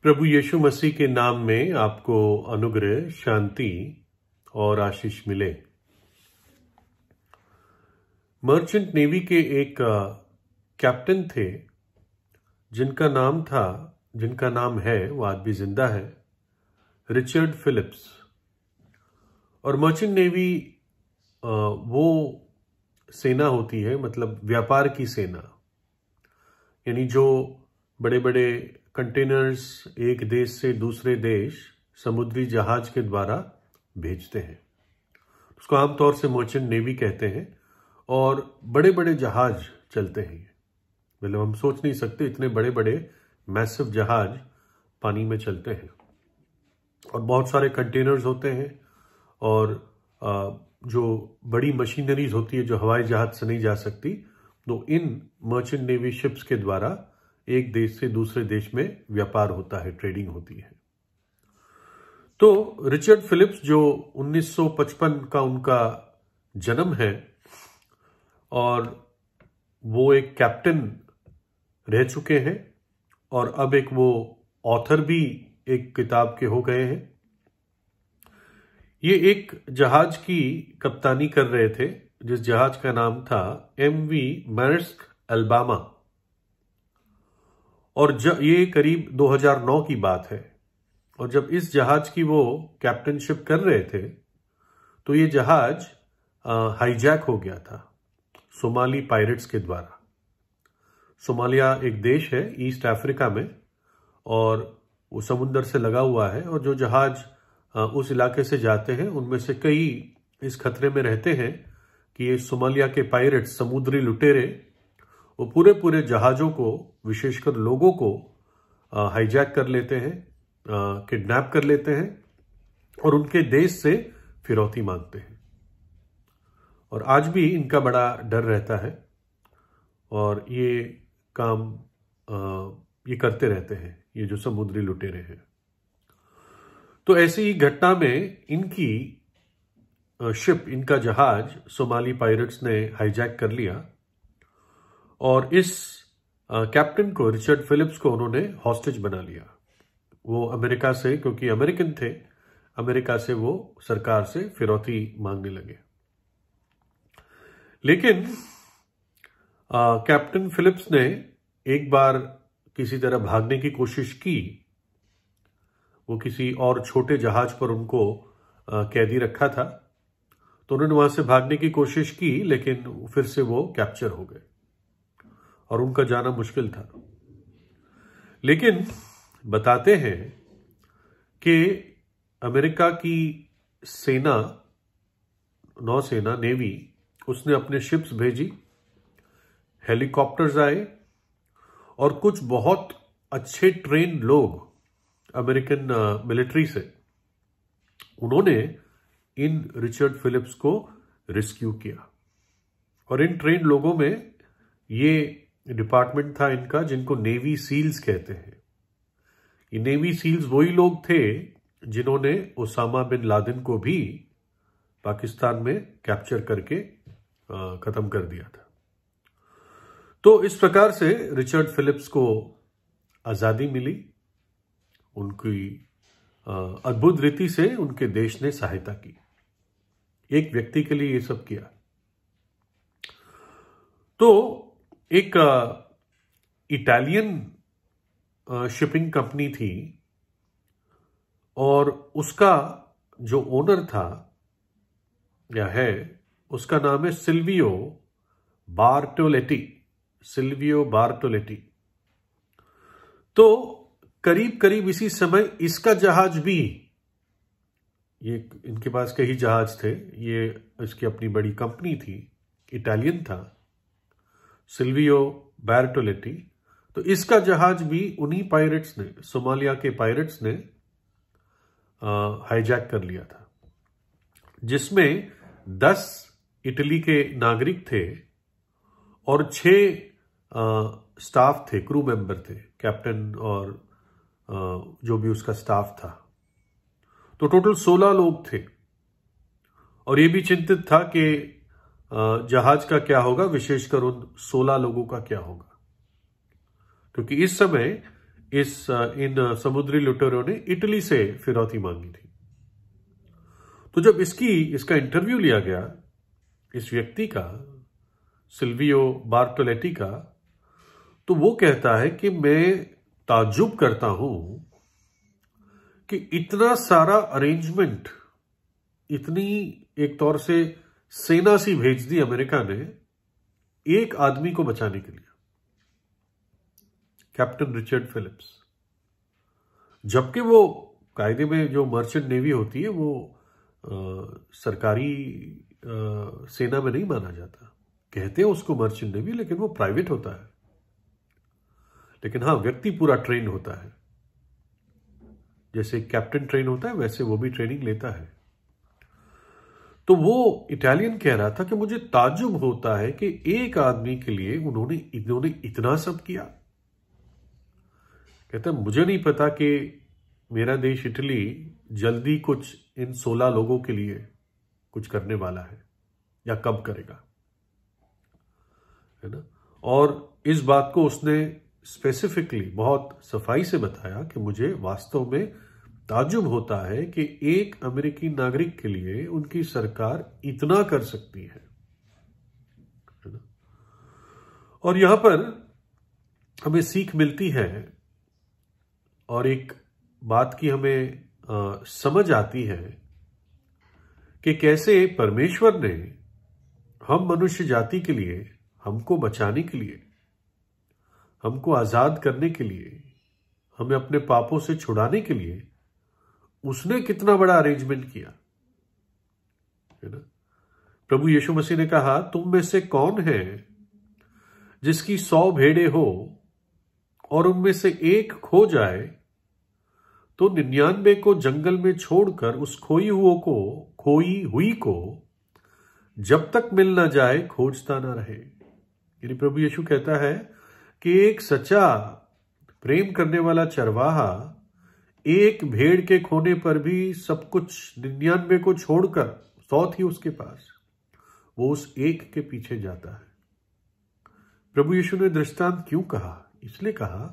प्रभु यीशु मसीह के नाम में आपको अनुग्रह, शांति और आशीष मिले। मर्चेंट नेवी के एक कैप्टन थे जिनका नाम है, वो आज भी जिंदा है, रिचर्ड फिलिप्स। और मर्चेंट नेवी वो सेना होती है, मतलब व्यापार की सेना, यानी जो बड़े बड़े कंटेनर्स एक देश से दूसरे देश समुद्री जहाज के द्वारा भेजते हैं। उसको आमतौर से मर्चेंट नेवी कहते हैं। और बड़े बड़े जहाज चलते हैं, मतलब हम सोच नहीं सकते इतने बड़े बड़े मैसिव जहाज पानी में चलते हैं। और बहुत सारे कंटेनर्स होते हैं और जो बड़ी मशीनरीज होती है जो हवाई जहाज से नहीं जा सकती, तो इन मर्चेंट नेवी शिप्स के द्वारा एक देश से दूसरे देश में व्यापार होता है, ट्रेडिंग होती है। तो रिचर्ड फिलिप्स, जो 1955 का उनका जन्म है, और वो एक कैप्टन रह चुके हैं और अब एक वो ऑथर भी एक किताब के हो गए हैं। ये एक जहाज की कप्तानी कर रहे थे जिस जहाज का नाम था MV मर्स्क अल्बामा। और ये करीब 2009 की बात है। और जब इस जहाज की वो कैप्टनशिप कर रहे थे तो ये जहाज हाईजैक हो गया था सोमाली पायरेट्स के द्वारा। सोमालिया एक देश है ईस्ट अफ्रीका में, और वो समुद्र से लगा हुआ है। और जो जहाज उस इलाके से जाते हैं उनमें से कई इस खतरे में रहते हैं कि ये सोमालिया के पायरेट्स, समुद्री लुटेरे, वो पूरे जहाजों को, विशेषकर लोगों को हाईजैक कर लेते हैं, किडनैप कर लेते हैं और उनके देश से फिरौती मांगते हैं। और आज भी इनका बड़ा डर रहता है और ये काम ये करते रहते हैं, ये जो समुद्री लुटेरे हैं। तो ऐसी ही घटना में इनकी शिप, इनका जहाज सोमाली पायरेट्स ने हाईजैक कर लिया और इस कैप्टन को, रिचर्ड फिलिप्स को, उन्होंने हॉस्टेज बना लिया। वो अमेरिका से, क्योंकि अमेरिकन थे, अमेरिका से वो सरकार से फिरौती मांगने लगे। लेकिन कैप्टन फिलिप्स ने एक बार किसी तरह भागने की कोशिश की। वो किसी और छोटे जहाज पर उनको कैदी रखा था, तो उन्होंने वहां से भागने की कोशिश की, लेकिन फिर से वो कैप्चर हो गए और उनका जाना मुश्किल था। लेकिन बताते हैं कि अमेरिका की सेना, नौसेना, नेवी, उसने अपने शिप्स भेजी, हेलीकॉप्टर्स आए और कुछ बहुत अच्छे ट्रेन लोग अमेरिकन मिलिट्री से, उन्होंने इन रिचर्ड फिलिप्स को रेस्क्यू किया। और इन ट्रेन लोगों में ये डिपार्टमेंट था इनका जिनको नेवी सील्स कहते हैं। ये नेवी सील्स वही लोग थे जिन्होंने ओसामा बिन लादेन को भी पाकिस्तान में कैप्चर करके खत्म कर दिया था। तो इस प्रकार से रिचर्ड फिलिप्स को आजादी मिली। उनकी अद्भुत रीति से उनके देश ने सहायता की। एक व्यक्ति के लिए ये सब किया। तो एक इटालियन शिपिंग कंपनी थी और उसका जो ओनर था या है, उसका नाम है सिल्वियो बार्टोलेटी। तो करीब करीब इसी समय इसका जहाज भी, ये इनके पास कई जहाज थे, ये इसकी अपनी बड़ी कंपनी थी, इटालियन था सिल्वियो बार्टोलेटी। तो इसका जहाज भी उन्हीं पायरेट्स ने, सोमालिया के पायरेट्स ने हाईजैक कर लिया था, जिसमें 10 इटली के नागरिक थे और 6 स्टाफ थे, क्रू मेंबर थे, कैप्टन और जो भी उसका स्टाफ था। तो टोटल 16 लोग थे। और ये भी चिंतित था कि जहाज का क्या होगा, विशेषकर उन 16 लोगों का क्या होगा, क्योंकि इस समय इन समुद्री लुटेरों ने इटली से फिरौती मांगी थी। तो जब इसका इंटरव्यू लिया गया, इस व्यक्ति का, सिल्वियो बार्टोलेटी का, तो वो कहता है कि मैं ताज्जुब करता हूं कि इतना सारा अरेंजमेंट, इतनी एक तौर से सेना सी भेज दी अमेरिका ने एक आदमी को बचाने के लिए, कैप्टन रिचर्ड फिलिप्स। जबकि वो कायदे में जो मर्चेंट नेवी होती है वो सरकारी सेना में नहीं माना जाता। कहते हैं उसको मर्चेंट नेवी, लेकिन वो प्राइवेट होता है। लेकिन हाँ, व्यक्ति पूरा ट्रेन होता है। जैसे कैप्टन ट्रेन होता है वैसे वो भी ट्रेनिंग लेता है। तो वो इटालियन कह रहा था कि मुझे ताज्जुब होता है कि एक आदमी के लिए इन्होंने इतना सब किया। कहता मुझे नहीं पता कि मेरा देश इटली जल्दी कुछ इन 16 लोगों के लिए कुछ करने वाला है या कब करेगा, है ना। और इस बात को उसने स्पेसिफिकली बहुत सफाई से बताया कि मुझे वास्तव में ताज्जुब होता है कि एक अमेरिकी नागरिक के लिए उनकी सरकार इतना कर सकती है ना। और यहां पर हमें सीख मिलती है और एक बात की हमें समझ आती है कि कैसे परमेश्वर ने हम मनुष्य जाति के लिए, हमको बचाने के लिए, हमको आजाद करने के लिए, हमें अपने पापों से छुड़ाने के लिए उसने कितना बड़ा अरेंजमेंट किया, है ना। प्रभु यीशु मसीह ने कहा, तुम में से कौन है जिसकी 100 भेड़ें हो और उनमें से एक खो जाए तो 99 को जंगल में छोड़कर उस खोई हुई को जब तक मिल ना जाए खोजता ना रहे। यानी प्रभु यीशु कहता है कि एक सच्चा प्रेम करने वाला चरवाहा एक भेड़ के खोने पर भी सब कुछ 99 को छोड़कर 100 थी उसके पास, वो उस एक के पीछे जाता है। प्रभु यीशु ने दृष्टांत क्यों कहा? इसलिए कहा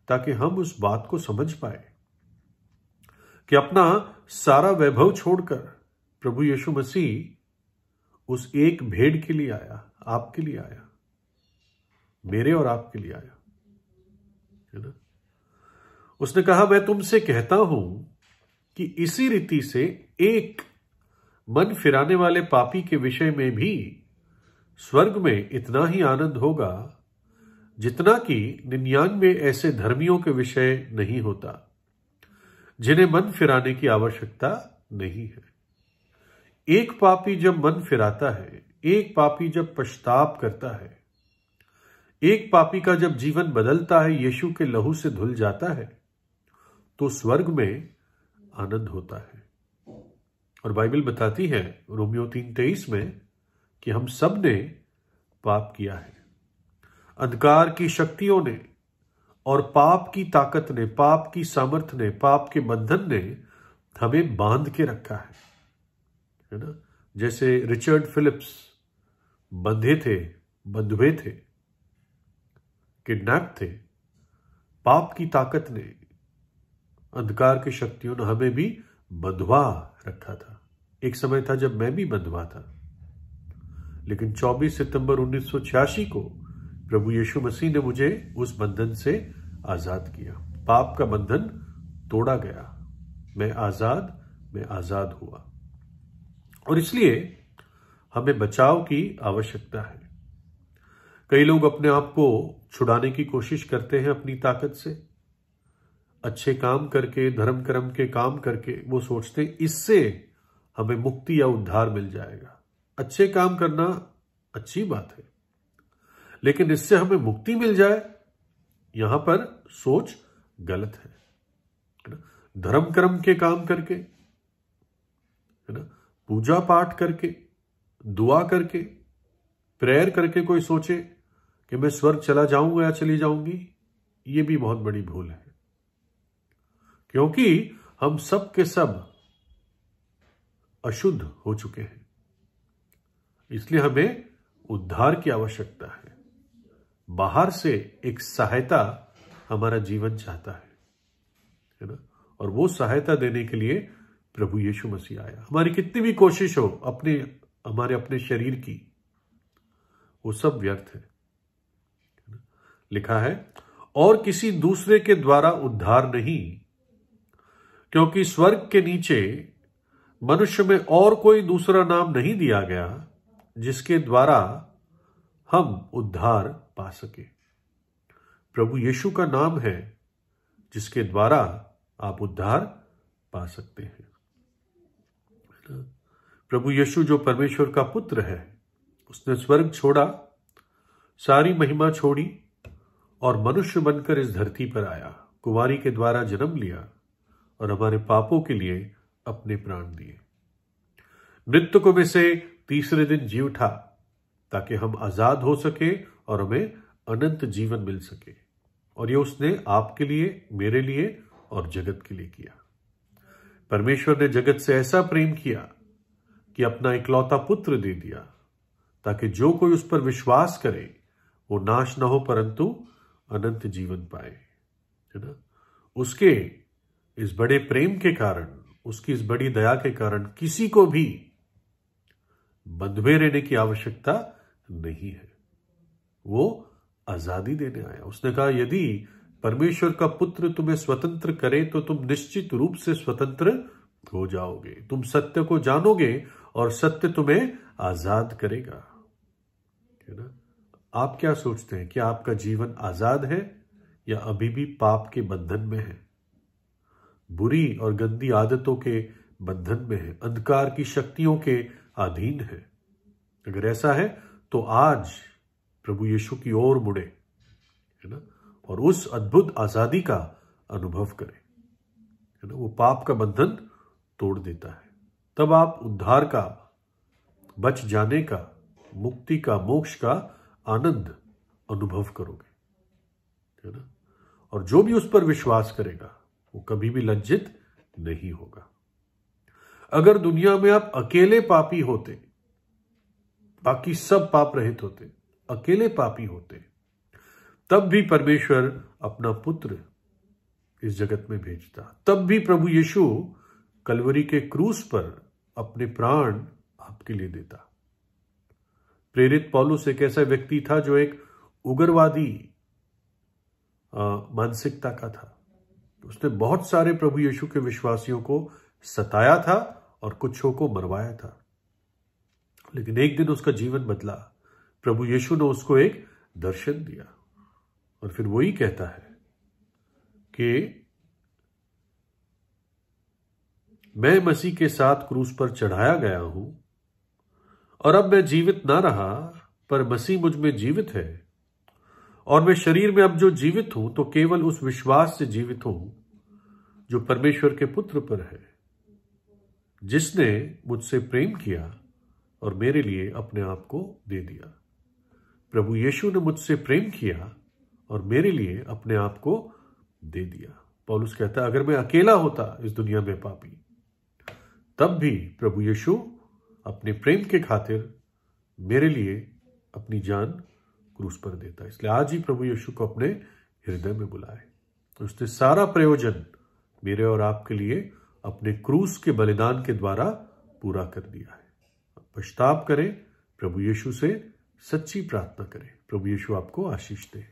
ताकि हम उस बात को समझ पाए कि अपना सारा वैभव छोड़कर प्रभु यीशु मसीह उस एक भेड़ के लिए आया, आपके लिए आया, मेरे और आपके लिए आया, है ना। उसने कहा, मैं तुमसे कहता हूं कि इसी रीति से एक मन फिराने वाले पापी के विषय में भी स्वर्ग में इतना ही आनंद होगा जितना कि 99 ऐसे धर्मियों के विषय नहीं होता जिन्हें मन फिराने की आवश्यकता नहीं है। एक पापी जब मन फिराता है, एक पापी जब पश्चाताप करता है, एक पापी का जब जीवन बदलता है, यीशु के लहू से धुल जाता है, तो स्वर्ग में आनंद होता है। और बाइबल बताती है रोमियो 3:23 में कि हम सब ने पाप किया है। अंधकार की शक्तियों ने और पाप की ताकत ने, पाप की सामर्थ्य ने, पाप के बंधन ने हमें बांध के रखा है ना। जैसे रिचर्ड फिलिप्स बंधे थे, बंधुए थे, किडनैप थे, पाप की ताकत ने, अंधकार की शक्तियों ने हमें भी बंधवा रखा था। एक समय था जब मैं भी बंधवा था, लेकिन 24 सितंबर 1986 को प्रभु यीशु मसीह ने मुझे उस बंधन से आजाद किया। पाप का बंधन तोड़ा गया, मैं आजाद हुआ। और इसलिए हमें बचाव की आवश्यकता है। कई लोग अपने आप को छुड़ाने की कोशिश करते हैं अपनी ताकत से, अच्छे काम करके, धर्म कर्म के काम करके। वो सोचते हैं इससे हमें मुक्ति या उद्धार मिल जाएगा। अच्छे काम करना अच्छी बात है, लेकिन इससे हमें मुक्ति मिल जाए, यहां पर सोच गलत है ना। धर्म कर्म के काम करके, है ना, पूजा पाठ करके, दुआ करके, प्रेयर करके कोई सोचे कि मैं स्वर्ग चला जाऊंगा या चली जाऊंगी, ये भी बहुत बड़ी भूल है। क्योंकि हम सब के सब अशुद्ध हो चुके हैं, इसलिए हमें उद्धार की आवश्यकता है। बाहर से एक सहायता हमारा जीवन चाहता है ना। और वो सहायता देने के लिए प्रभु यीशु मसीह आया। हमारी कितनी भी कोशिश हो हमारे अपने शरीर की, वो सब व्यर्थ है। लिखा है, और किसी दूसरे के द्वारा उद्धार नहीं, क्योंकि स्वर्ग के नीचे मनुष्य में और कोई दूसरा नाम नहीं दिया गया जिसके द्वारा हम उद्धार पा सके। प्रभु यीशु का नाम है जिसके द्वारा आप उद्धार पा सकते हैं। प्रभु यीशु जो परमेश्वर का पुत्र है, उसने स्वर्ग छोड़ा, सारी महिमा छोड़ी और मनुष्य बनकर इस धरती पर आया, कुंवारी के द्वारा जन्म लिया और हमारे पापों के लिए अपने प्राण दिए। मृतकों में से तीसरे दिन जी उठा ताकि हम आजाद हो सके और हमें अनंत जीवन मिल सके। और ये उसने आपके लिए, मेरे लिए और जगत के लिए किया। परमेश्वर ने जगत से ऐसा प्रेम किया कि अपना इकलौता पुत्र दे दिया, ताकि जो कोई उस पर विश्वास करे वो नाश न हो परंतु अनंत जीवन पाए, है ना। उसके इस बड़े प्रेम के कारण, उसकी इस बड़ी दया के कारण किसी को भी बंध में रहने की आवश्यकता नहीं है। वो आजादी देने आया। उसने कहा, यदि परमेश्वर का पुत्र तुम्हें स्वतंत्र करे तो तुम निश्चित रूप से स्वतंत्र हो जाओगे। तुम सत्य को जानोगे और सत्य तुम्हें आजाद करेगा, है ना। आप क्या सोचते हैं? क्या आपका जीवन आजाद है या अभी भी पाप के बंधन में है, बुरी और गंदी आदतों के बंधन में है, अंधकार की शक्तियों के अधीन है? अगर ऐसा है तो आज प्रभु यीशु की ओर मुड़े, है ना, और उस अद्भुत आजादी का अनुभव करें, है ना। वो पाप का बंधन तोड़ देता है। तब आप उद्धार का, बच जाने का, मुक्ति का, मोक्ष का आनंद अनुभव करोगे, है ना। और जो भी उस पर विश्वास करेगा वो कभी भी लज्जित नहीं होगा। अगर दुनिया में आप अकेले पापी होते, बाकी सब पाप रहित होते, अकेले पापी होते, तब भी परमेश्वर अपना पुत्र इस जगत में भेजता। तब भी प्रभु यीशु कलवरी के क्रूस पर अपने प्राण आपके लिए देता। प्रेरित पौलुस एक ऐसा व्यक्ति था जो एक उग्रवादी मानसिकता का था। उसने बहुत सारे प्रभु यीशु के विश्वासियों को सताया था और कुछों को मरवाया था। लेकिन एक दिन उसका जीवन बदला। प्रभु यीशु ने उसको एक दर्शन दिया और फिर वही कहता है कि मैं मसीह के साथ क्रूस पर चढ़ाया गया हूं और अब मैं जीवित ना रहा, पर मसीह मुझ में जीवित है। और मैं शरीर में अब जो जीवित हूं तो केवल उस विश्वास से जीवित हूं जो परमेश्वर के पुत्र पर है, जिसने मुझसे प्रेम किया और मेरे लिए अपने आप को दे दिया। प्रभु यीशु ने मुझसे प्रेम किया और मेरे लिए अपने आप को दे दिया। पौलुस कहता है, अगर मैं अकेला होता इस दुनिया में पापी, तब भी प्रभु यीशु अपने प्रेम के खातिर मेरे लिए अपनी जान क्रूस पर देता। इसलिए आज ही प्रभु यीशु को अपने हृदय में बुलाए। उसने सारा प्रयोजन मेरे और आपके लिए अपने क्रूस के बलिदान के द्वारा पूरा कर दिया है। पश्चाताप करें, प्रभु यीशु से सच्ची प्रार्थना करें। प्रभु यीशु आपको आशीष दे।